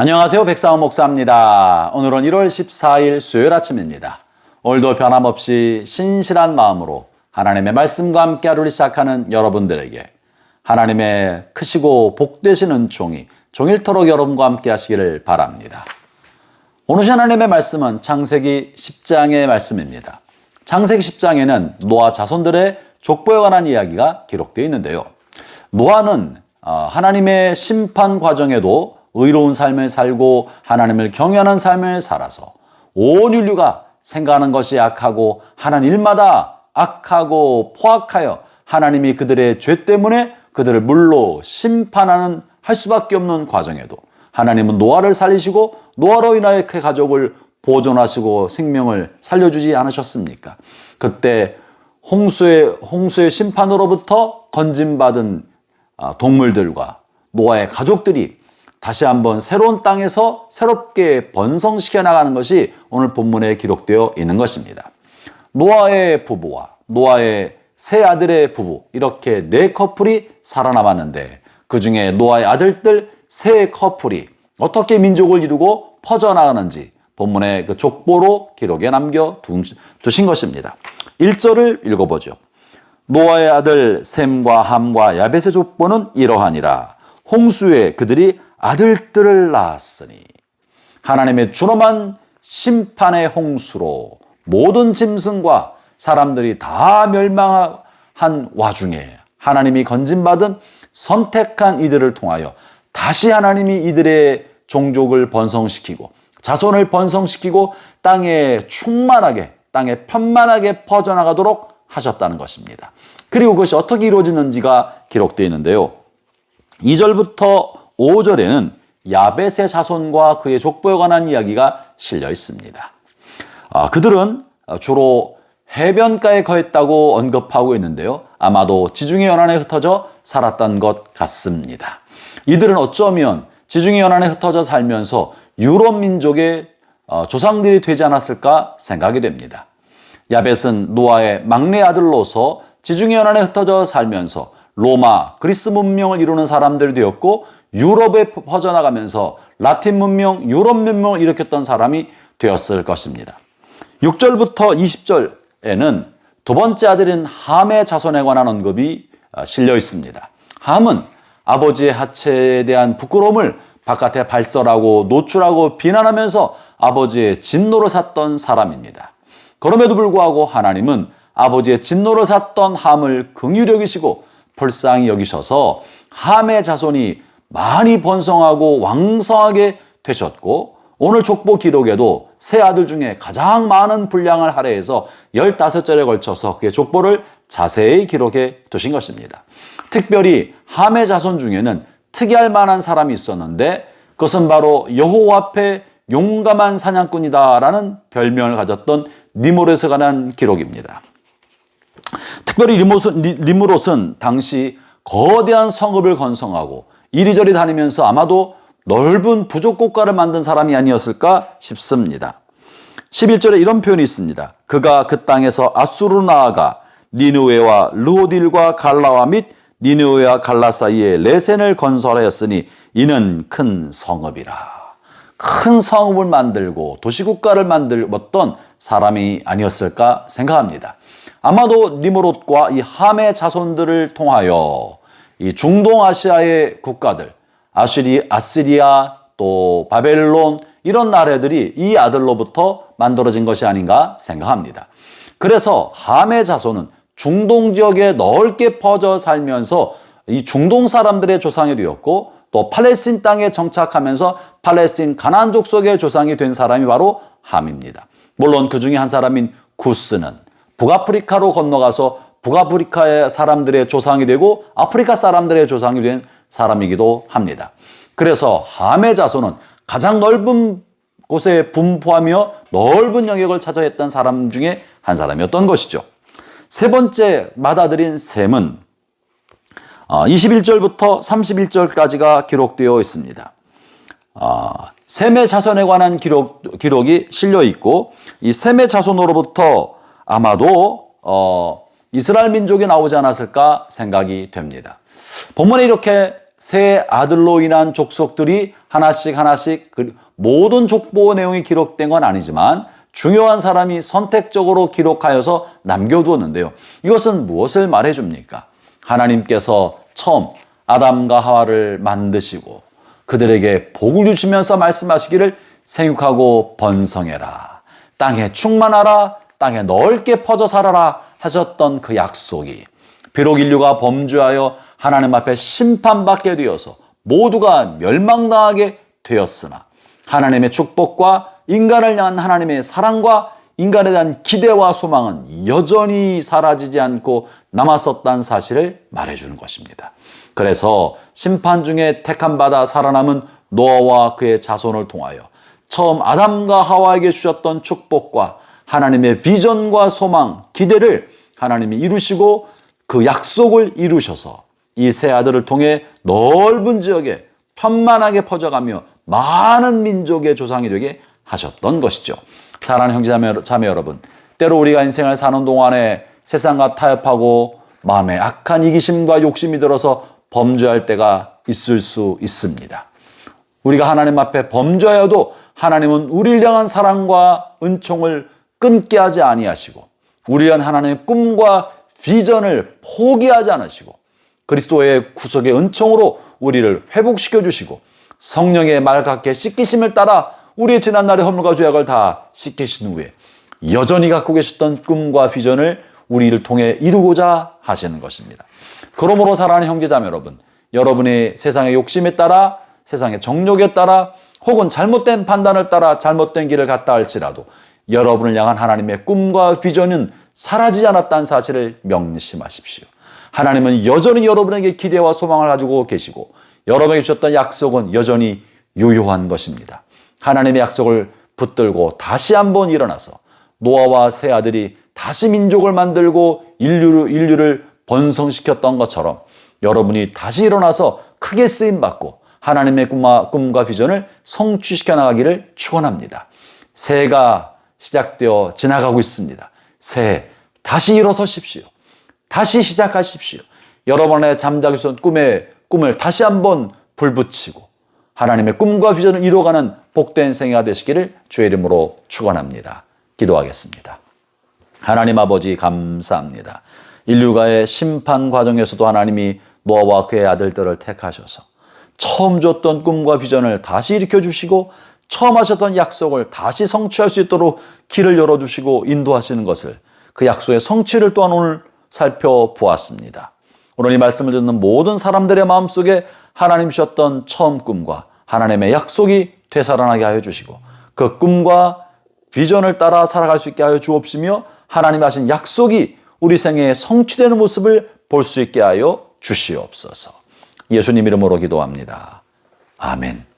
안녕하세요. 백상훈 목사입니다. 오늘은 1월 14일 수요일 아침입니다. 오늘도 변함없이 신실한 마음으로 하나님의 말씀과 함께 하루를 시작하는 여러분들에게 하나님의 크시고 복되신 은총이 종일토록 여러분과 함께 하시기를 바랍니다. 오늘 하나님의 말씀은 창세기 10장의 말씀입니다. 창세기 10장에는 노아 자손들의 족보에 관한 이야기가 기록되어 있는데요. 노아는 하나님의 심판 과정에도 의로운 삶을 살고 하나님을 경외하는 삶을 살아서 온 인류가 생각하는 것이 악하고 하는 일마다 악하고 포악하여 하나님이 그들의 죄 때문에 그들을 물로 심판하는 할 수밖에 없는 과정에도 하나님은 노아를 살리시고 노아로 인하여 그 가족을 보존하시고 생명을 살려주지 않으셨습니까? 그때 홍수의 심판으로부터 건진받은 동물들과 노아의 가족들이 다시 한번 새로운 땅에서 새롭게 번성시켜 나가는 것이 오늘 본문에 기록되어 있는 것입니다. 노아의 부부와 노아의 세 아들의 부부, 이렇게 네 커플이 살아남았는데 그 중에 노아의 아들들 세 커플이 어떻게 민족을 이루고 퍼져나가는지 본문의 그 족보로 기록에 남겨두신 것입니다. 1절을 읽어보죠. 노아의 아들 셈과 함과 야벳의 족보는 이러하니라. 홍수에 그들이 아들들을 낳았으니. 하나님의 준엄한 심판의 홍수로 모든 짐승과 사람들이 다 멸망한 와중에 하나님이 건진받은 선택한 이들을 통하여 다시 하나님이 이들의 종족을 번성시키고 자손을 번성시키고 땅에 충만하게, 땅에 편만하게 퍼져나가도록 하셨다는 것입니다. 그리고 그것이 어떻게 이루어지는지가 기록되어 있는데요. 2절부터 5절에는 야벳의 자손과 그의 족보에 관한 이야기가 실려 있습니다. 그들은 주로 해변가에 거했다고 언급하고 있는데요. 아마도 지중해 연안에 흩어져 살았던 것 같습니다. 이들은 어쩌면 지중해 연안에 흩어져 살면서 유럽 민족의 조상들이 되지 않았을까 생각이 됩니다. 야벳은 노아의 막내 아들로서 지중해 연안에 흩어져 살면서 로마, 그리스 문명을 이루는 사람들이 되었고 유럽에 퍼져나가면서 라틴 문명, 유럽 문명을 일으켰던 사람이 되었을 것입니다. 6절부터 20절에는 두 번째 아들인 함의 자손에 관한 언급이 실려 있습니다. 함은 아버지의 하체에 대한 부끄러움을 바깥에 발설하고 노출하고 비난하면서 아버지의 진노를 샀던 사람입니다. 그럼에도 불구하고 하나님은 아버지의 진노를 샀던 함을 긍휼히 여기시고 불쌍히 여기셔서 함의 자손이 많이 번성하고 왕성하게 되셨고 오늘 족보 기록에도 세 아들 중에 가장 많은 분량을 할애해서 15절에 걸쳐서 그의 족보를 자세히 기록해 두신 것입니다. 특별히 함의 자손 중에는 특이할 만한 사람이 있었는데 그것은 바로 여호와 앞에 용감한 사냥꾼이다라는 별명을 가졌던 니므롯에 관한 기록입니다. 특별히 니므롯은 당시 거대한 성읍을 건설하고 이리저리 다니면서 아마도 넓은 부족 국가를 만든 사람이 아니었을까 싶습니다. 11절에 이런 표현이 있습니다. 그가 그 땅에서 아수르로 나아가 니느웨와 르호딜과 갈라와 및 니느웨와 갈라 사이에 레센을 건설하였으니 이는 큰 성읍이라. 큰 성읍을 만들고 도시국가를 만들었던 사람이 아니었을까 생각합니다. 아마도 니므롯과 이 함의 자손들을 통하여 이 중동아시아의 국가들, 아시리아, 또 바벨론 이런 나라들이 이 아들로부터 만들어진 것이 아닌가 생각합니다. 그래서 함의 자손은 중동 지역에 넓게 퍼져 살면서 이 중동 사람들의 조상이 되었고 또 팔레스틴 땅에 정착하면서 팔레스틴 가나안 족속의 조상이 된 사람이 바로 함입니다. 물론 그 중에 한 사람인 구스는 북아프리카로 건너가서 북아프리카의 사람들의 조상이 되고 아프리카 사람들의 조상이 된 사람이기도 합니다. 그래서 함의 자손은 가장 넓은 곳에 분포하며 넓은 영역을 차지했던 사람 중에 한 사람이었던 것이죠. 세 번째 맏아들인 셈은 21절부터 31절까지가 기록되어 있습니다. 셈의 자손에 관한 기록이 실려 있고 이 셈의 자손으로부터 아마도 이스라엘 민족이 나오지 않았을까 생각이 됩니다. 본문에 이렇게 세 아들로 인한 족속들이 하나씩 모든 족보 내용이 기록된 건 아니지만 중요한 사람이 선택적으로 기록하여서 남겨두었는데요. 이것은 무엇을 말해줍니까? 하나님께서 처음 아담과 하와를 만드시고 그들에게 복을 주시면서 말씀하시기를 생육하고 번성해라, 땅에 충만하라, 땅에 넓게 퍼져 살아라 하셨던 그 약속이 비록 인류가 범죄하여 하나님 앞에 심판받게 되어서 모두가 멸망당하게 되었으나 하나님의 축복과 인간을 향한 하나님의 사랑과 인간에 대한 기대와 소망은 여전히 사라지지 않고 남았었다는 사실을 말해주는 것입니다. 그래서 심판 중에 택함받아 살아남은 노아와 그의 자손을 통하여 처음 아담과 하와에게 주셨던 축복과 하나님의 비전과 소망, 기대를 하나님이 이루시고 그 약속을 이루셔서 이 세 아들을 통해 넓은 지역에 편만하게 퍼져가며 많은 민족의 조상이 되게 하셨던 것이죠. 사랑하는 형제 자매 여러분, 때로 우리가 인생을 사는 동안에 세상과 타협하고 마음에 악한 이기심과 욕심이 들어서 범죄할 때가 있을 수 있습니다. 우리가 하나님 앞에 범죄하여도 하나님은 우리를 향한 사랑과 은총을 끊게 하지 아니하시고 우리를 위한 하나님의 꿈과 비전을 포기하지 않으시고 그리스도의 구속의 은총으로 우리를 회복시켜 주시고 성령의 맑게 씻기심을 따라 우리의 지난날의 허물과 죄악을 다 씻기신 후에 여전히 갖고 계셨던 꿈과 비전을 우리를 통해 이루고자 하시는 것입니다. 그러므로 사랑하는 형제자매 여러분, 여러분의 세상의 욕심에 따라, 세상의 정욕에 따라, 혹은 잘못된 판단을 따라 잘못된 길을 갔다 할지라도 여러분을 향한 하나님의 꿈과 비전은 사라지지 않았다는 사실을 명심하십시오. 하나님은 여전히 여러분에게 기대와 소망을 가지고 계시고 여러분에게 주셨던 약속은 여전히 유효한 것입니다. 하나님의 약속을 붙들고 다시 한번 일어나서 노아와 세 아들이 다시 민족을 만들고 인류를 번성시켰던 것처럼 여러분이 다시 일어나서 크게 쓰임받고 하나님의 꿈과 비전을 성취시켜 나가기를 축원합니다. 새해가 시작되어 지나가고 있습니다. 새해 다시 일어서십시오. 다시 시작하십시오. 여러분의 잠자기 전 꿈을 다시 한번 불붙이고 하나님의 꿈과 비전을 이루어가는 복된 생애가 되시기를 주의 이름으로 축원합니다. 기도하겠습니다. 하나님 아버지 감사합니다. 인류가의 심판 과정에서도 하나님이 노아와 그의 아들들을 택하셔서 처음 줬던 꿈과 비전을 다시 일으켜주시고 처음 하셨던 약속을 다시 성취할 수 있도록 길을 열어주시고 인도하시는 것을 그 약속의 성취를 또한 오늘 살펴보았습니다. 오늘 이 말씀을 듣는 모든 사람들의 마음속에 하나님 주셨던 처음 꿈과 하나님의 약속이 되살아나게 하여 주시고 그 꿈과 비전을 따라 살아갈 수 있게 하여 주옵시며 하나님 하신 약속이 우리 생애에 성취되는 모습을 볼 수 있게 하여 주시옵소서. 예수님 이름으로 기도합니다. 아멘.